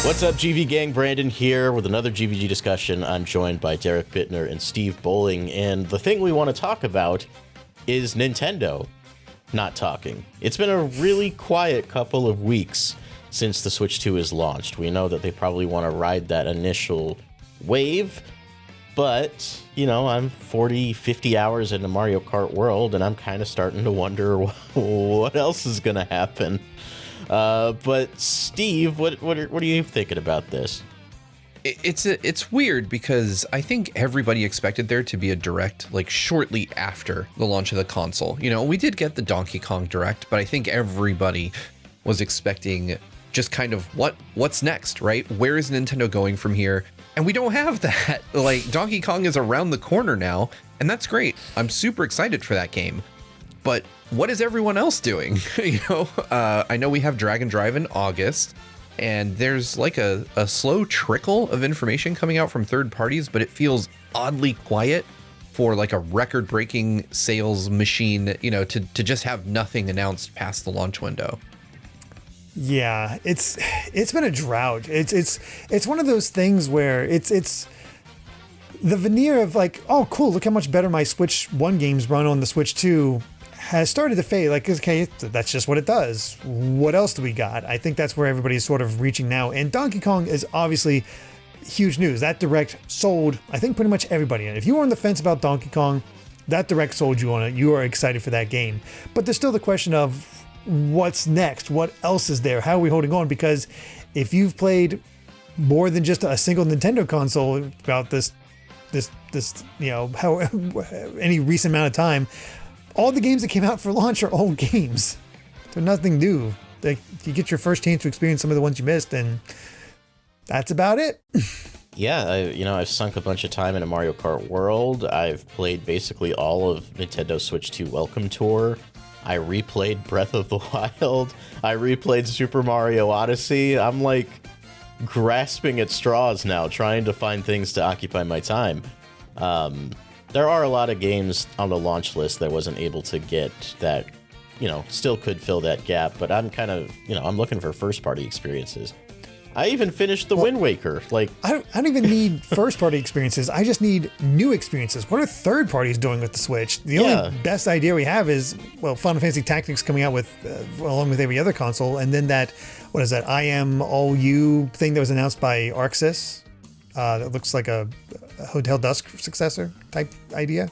What's up, GV Gang? Brandon here with another GVG discussion. I'm joined by Derek Bittner and Steve Bowling, and the thing we want to talk about is Nintendo not talking. It's been a really quiet couple of weeks since the Switch 2 is launched. We know that they probably want to ride that initial wave, but, you know, I'm 40, 50 hours into Mario Kart World, and I'm kind of starting to wonder what else is going to happen. But Steve, what are you thinking about this? It's weird because I think everybody expected there to be a direct like shortly after the launch of the console. You know, we did get the Donkey Kong Direct, but I think everybody was expecting just kind of what's next, right? Where is Nintendo going from here? And we don't have that. Like, Donkey Kong is around the corner now, and that's great. I'm super excited for that game. But what is everyone else doing? I know we have Dragon Drive in August, and there's like a slow trickle of information coming out from third parties, but it feels oddly quiet for like a record-breaking sales machine, you know, to just have nothing announced past the launch window. Yeah, it's been a drought. It's one of those things where it's the veneer of like, oh cool, look how much better my Switch 1 games run on the Switch 2 has started to fade. Like, okay, that's just what it does. What else do we got? I think that's where everybody's sort of reaching now. And Donkey Kong is obviously huge news. That Direct sold, I think, pretty much everybody. And if you were on the fence about Donkey Kong, that Direct sold you on it. You are excited for that game. But there's still the question of what's next? What else is there? How are we holding on? Because if you've played more than just a single Nintendo console about this, you know, how any recent amount of time, all the games that came out for launch are old games. They're nothing new. Like, you get your first chance to experience some of the ones you missed, and that's about it. Yeah, I've sunk a bunch of time into Mario Kart World. I've played basically all of Nintendo Switch 2 Welcome Tour. I replayed Breath of the Wild. I replayed Super Mario Odyssey. I'm like grasping at straws now, trying to find things to occupy my time. There are a lot of games on the launch list that wasn't able to get that, you know, still could fill that gap, but I'm kind of, you know, I'm looking for first-party experiences. I even finished the Wind Waker. Like, I don't even need first-party experiences. I just need new experiences. What are third parties doing with the Switch? The only best idea we have is, well, Final Fantasy Tactics coming out with, along with every other console, and then that, what is that, I Am All You thing that was announced by ArcSys. That looks like a Hotel Dusk successor type idea.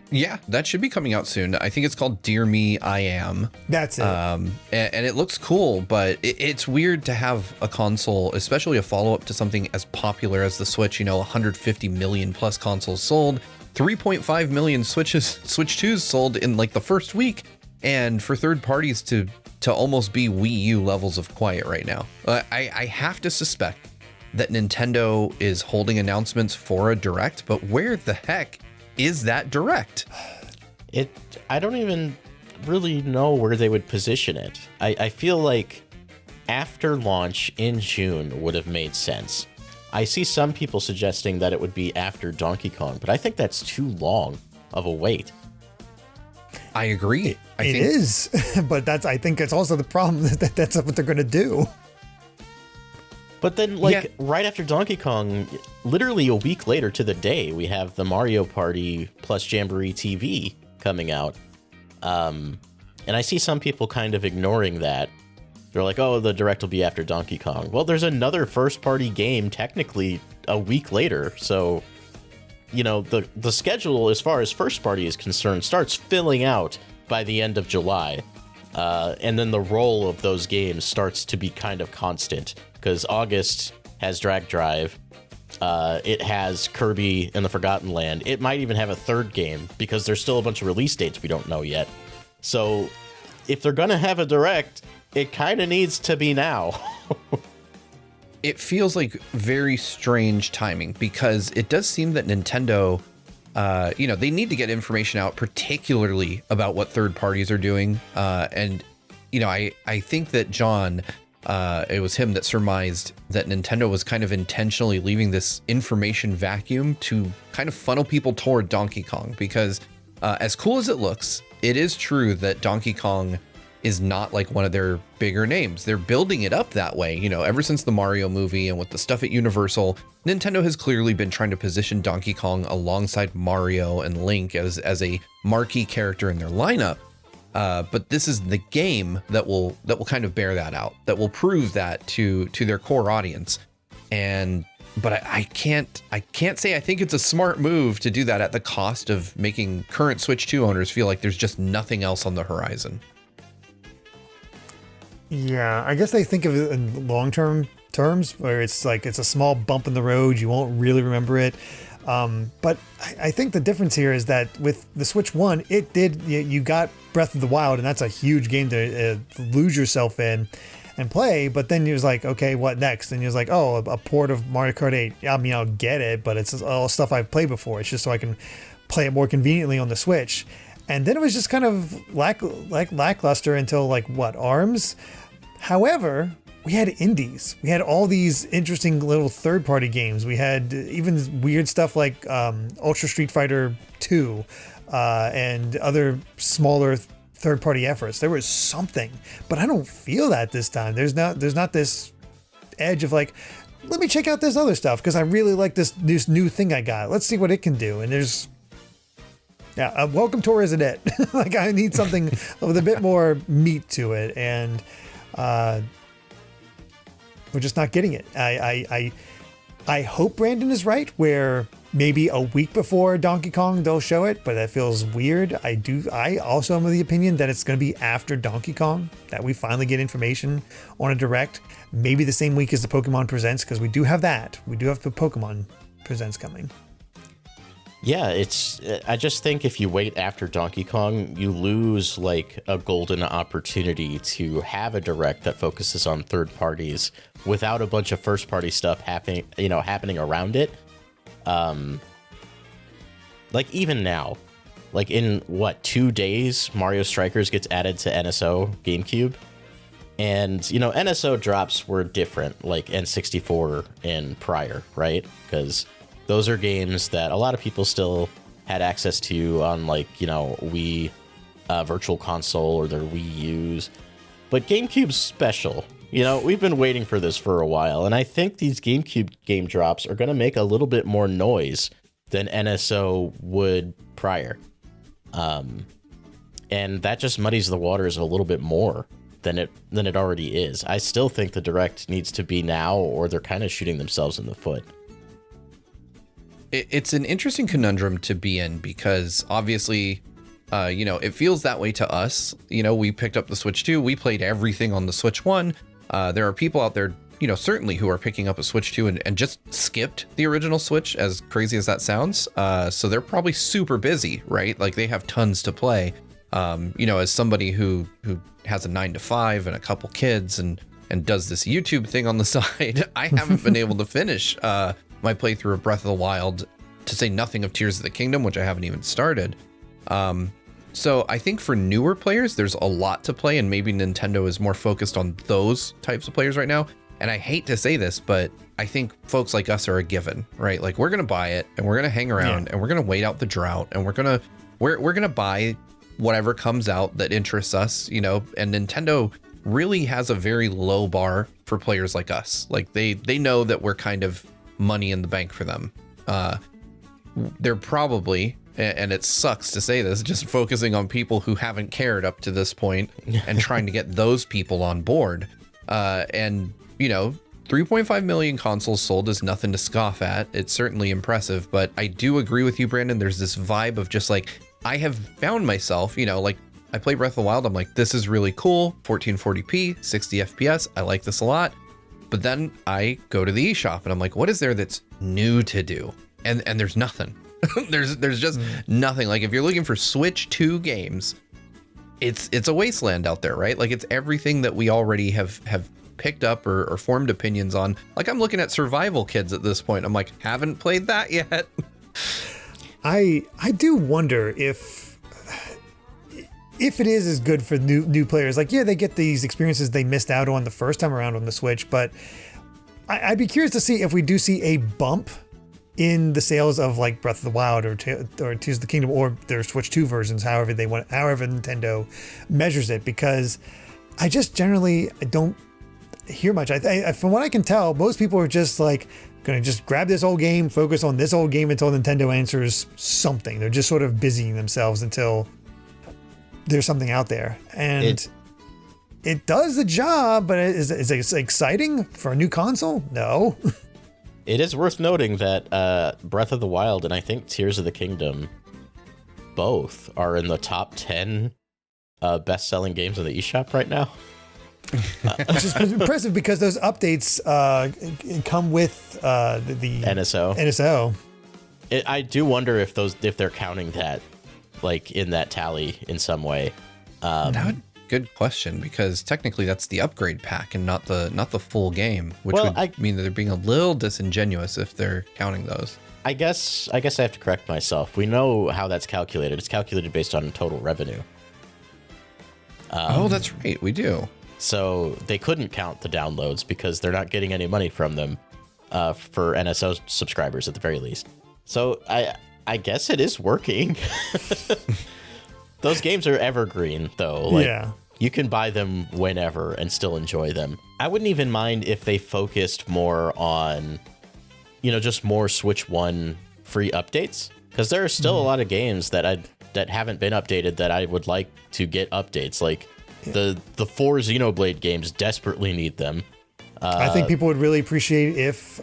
Yeah, that should be coming out soon. I think it's called Dear Me, I Am. That's it. And it looks cool, but it's weird to have a console, especially a follow-up to something as popular as the Switch, you know, 150 million plus consoles sold, 3.5 million Switch 2s sold in like the first week, and for third parties to almost be Wii U levels of quiet right now. I have to suspect that Nintendo is holding announcements for a Direct, but where the heck is that Direct? I don't even really know where they would position it. I feel like after launch in June would have made sense. I see some people suggesting that it would be after Donkey Kong, but I think that's too long of a wait. I agree. It is, but I think it's also the problem that that's what they're going to do. But then, right after Donkey Kong, literally a week later to the day, we have the Mario Party plus Jamboree TV coming out. And I see some people kind of ignoring that. They're like, oh, the Direct will be after Donkey Kong. Well, there's another first-party game technically a week later. So, you know, the schedule as far as first-party is concerned starts filling out by the end of July. And then the role of those games starts to be kind of constant. Because August has Drag Drive, it has Kirby and the Forgotten Land. It might even have a third game because there's still a bunch of release dates we don't know yet. So if they're going to have a Direct, it kind of needs to be now. It feels like very strange timing because it does seem that Nintendo, they need to get information out, particularly about what third parties are doing. And, I think that John... it was him that surmised that Nintendo was kind of intentionally leaving this information vacuum to kind of funnel people toward Donkey Kong because as cool as it looks, it is true that Donkey Kong is not like one of their bigger names. They're building it up that way. You know, ever since the Mario movie and with the stuff at Universal, Nintendo has clearly been trying to position Donkey Kong alongside Mario and Link as a marquee character in their lineup. But this is the game that will kind of bear that out, that will prove that to their core audience. But I can't say I think it's a smart move to do that at the cost of making current Switch 2 owners feel like there's just nothing else on the horizon. Yeah, I guess they think of it in long-term terms, where it's like it's a small bump in the road. You won't really remember it. But I think the difference here is that with the Switch 1, you got Breath of the Wild, and that's a huge game to lose yourself in and play. But then you was like, okay, what next? And you was like, oh, a port of Mario Kart 8. I mean, I'll get it, but it's all stuff I've played before. It's just so I can play it more conveniently on the Switch. And then it was just kind of lackluster until like what, ARMS? However, we had indies. We had all these interesting little third-party games. We had even weird stuff like Ultra Street Fighter 2 and other smaller third-party efforts. There was something, but I don't feel that this time. There's not this edge of like, let me check out this other stuff because I really like this new thing I got. Let's see what it can do. And there's Welcome Tour isn't it. Like I need something with a bit more meat to it, and we're just not getting it. I hope Brandon is right, where maybe a week before Donkey Kong they'll show it, but that feels weird. I also am of the opinion that it's going to be after Donkey Kong that we finally get information on a direct. Maybe the same week as the Pokemon Presents, because we do have that. We do have the Pokemon Presents coming. Yeah, I just think if you wait after Donkey Kong, you lose like a golden opportunity to have a direct that focuses on third parties without a bunch of first party stuff happening around it. Like even now, like in 2 days, Mario Strikers gets added to NSO GameCube. And, NSO drops were different, like N64 and prior, right? Because those are games that a lot of people still had access to on Wii Virtual Console or their Wii U's. But GameCube's special. We've been waiting for this for a while, and I think these GameCube game drops are going to make a little bit more noise than NSO would prior. And that just muddies the waters a little bit more than it already is. I still think the Direct needs to be now, or they're kind of shooting themselves in the foot. It's an interesting conundrum to be in because obviously, it feels that way to us. We picked up the Switch 2. We played everything on the Switch 1. There are people out there, certainly who are picking up a Switch 2 and just skipped the original Switch, as crazy as that sounds. So they're probably super busy, right? Like they have tons to play. As somebody who has a 9-to-5 and a couple kids and does this YouTube thing on the side, I haven't been able to finish my playthrough of Breath of the Wild, to say nothing of Tears of the Kingdom, which I haven't even started. So I think for newer players, there's a lot to play, and maybe Nintendo is more focused on those types of players right now. And I hate to say this, but I think folks like us are a given, right? Like we're going to buy it and we're going to hang around and we're going to wait out the drought and we're going to buy whatever comes out that interests us, and Nintendo really has a very low bar for players like us. Like they know that we're kind of money in the bank for them. They're probably, and it sucks to say this, just focusing on people who haven't cared up to this point and trying to get those people on board. 3.5 million consoles sold is nothing to scoff at. It's certainly impressive, but I do agree with you, Brandon. There's this vibe of just like, I have found myself, like I play Breath of the Wild. I'm like, this is really cool. 1440p, 60 FPS. I like this a lot. But then I go to the eShop and I'm like, what is there that's new to do? And there's nothing. there's just nothing. Like if you're looking for Switch 2 games, it's a wasteland out there, right? Like it's everything that we already have picked up or formed opinions on. Like I'm looking at Survival Kids at this point. I'm like, haven't played that yet. I do wonder if it is as good for new players. Like, yeah, they get these experiences they missed out on the first time around on the Switch, but I'd be curious to see if we do see a bump in the sales of like Breath of the Wild or Tears of the Kingdom or their Switch 2 versions, however Nintendo measures it, because I just generally don't hear much. I from what I can tell, most people are just like going to just grab this old game, focus on this old game until Nintendo answers something. They're just sort of busying themselves until there's something out there. And it does the job, but is it exciting for a new console? No. It is worth noting that Breath of the Wild and I think Tears of the Kingdom both are in the top 10 best-selling games in the eShop right now. Which is impressive because those updates come with the NSO. I do wonder if they're counting that like in that tally in some way. Good question, because technically that's the upgrade pack and not the full game, which would mean that they're being a little disingenuous if they're counting those. I guess I have to correct myself. We know how that's calculated. It's calculated based on total revenue. That's right. We do. So they couldn't count the downloads because they're not getting any money from them for NSO subscribers at the very least. So I guess it is working. Those games are evergreen, though. Like, yeah. You can buy them whenever and still enjoy them. I wouldn't even mind if they focused more on, just more Switch 1 free updates. Because there are still a lot of games that haven't been updated that I would like to get updates. Like the 4 Xenoblade games desperately need them. I think people would really appreciate if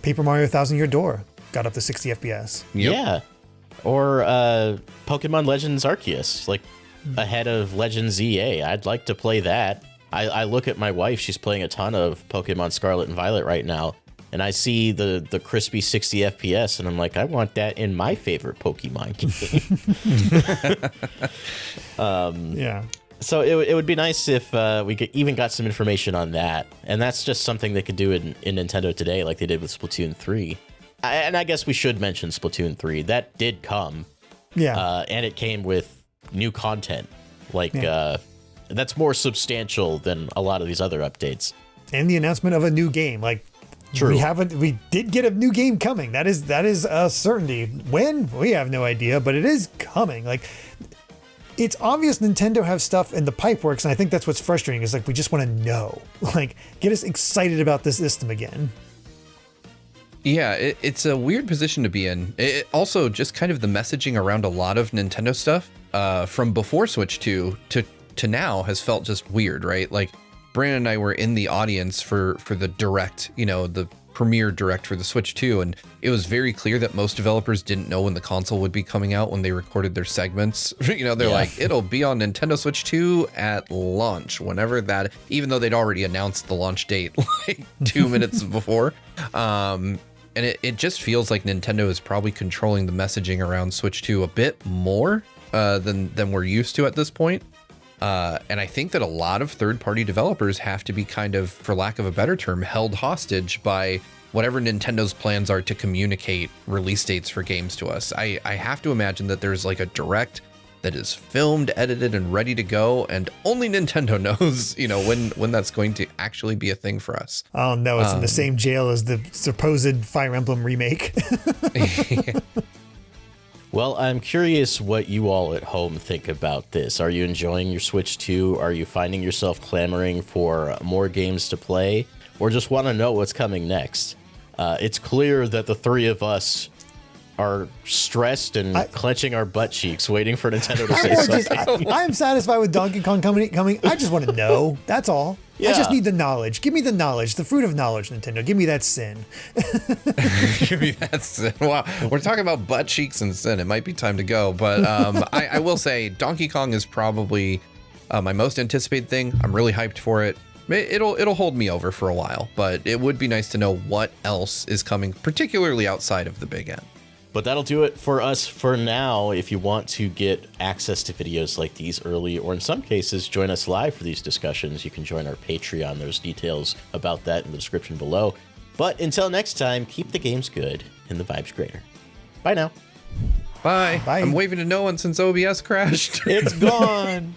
Paper Mario Thousand Year Door got up to 60 FPS. Yep. Yeah. Or Pokemon Legends Arceus, like ahead of Legends EA. I'd like to play that. I look at my wife, she's playing a ton of Pokemon Scarlet and Violet right now, and I see the crispy 60 FPS, and I'm like, I want that in my favorite Pokemon game. Yeah. So it would be nice if we even got some information on that, and that's just something they could do in Nintendo today, like they did with Splatoon 3. And I guess we should mention Splatoon 3. That did come. Yeah. And it came with new content. That's more substantial than a lot of these other updates. And the announcement of a new game. Like, true. We did get a new game coming. That is a certainty. When? We have no idea, but it is coming. Like, it's obvious Nintendo have stuff in the pipeworks, and I think that's what's frustrating, is like, we just want to know. Like, get us excited about this system again. Yeah, it's a weird position to be in. It also, just kind of the messaging around a lot of Nintendo stuff from before Switch 2 to now has felt just weird, right? Like, Brandon and I were in the audience for the direct, the premiere direct for the Switch 2, and it was very clear that most developers didn't know when the console would be coming out when they recorded their segments. They're like, it'll be on Nintendo Switch 2 at launch, whenever that, even though they'd already announced the launch date like 2 minutes before. And it just feels like Nintendo is probably controlling the messaging around Switch 2 a bit more than we're used to at this point. And I think that a lot of third-party developers have to be kind of, for lack of a better term, held hostage by whatever Nintendo's plans are to communicate release dates for games to us. I have to imagine that there's like a direct that is filmed, edited, and ready to go, and only Nintendo knows, when that's going to actually be a thing for us. Oh no, it's in the same jail as the supposed Fire Emblem remake. Yeah. Well, I'm curious what you all at home think about this. Are you enjoying your Switch 2? Are you finding yourself clamoring for more games to play, or just want to know what's coming next? It's clear that the three of us are stressed and clenching our butt cheeks, waiting for Nintendo to say something. I'm satisfied with Donkey Kong coming. I just want to know. That's all. Yeah. I just need the knowledge. Give me the knowledge, the fruit of knowledge, Nintendo. Give me that sin. Give me that sin. Wow, we're talking about butt cheeks and sin. It might be time to go, but I will say Donkey Kong is probably my most anticipated thing. I'm really hyped for it. It'll hold me over for a while, but it would be nice to know what else is coming, particularly outside of the big end. But that'll do it for us for now. If you want to get access to videos like these early, or in some cases, join us live for these discussions, you can join our Patreon. There's details about that in the description below. But until next time, keep the games good and the vibes greater. Bye now. Bye. Bye. I'm waving to no one since OBS crashed. It's gone.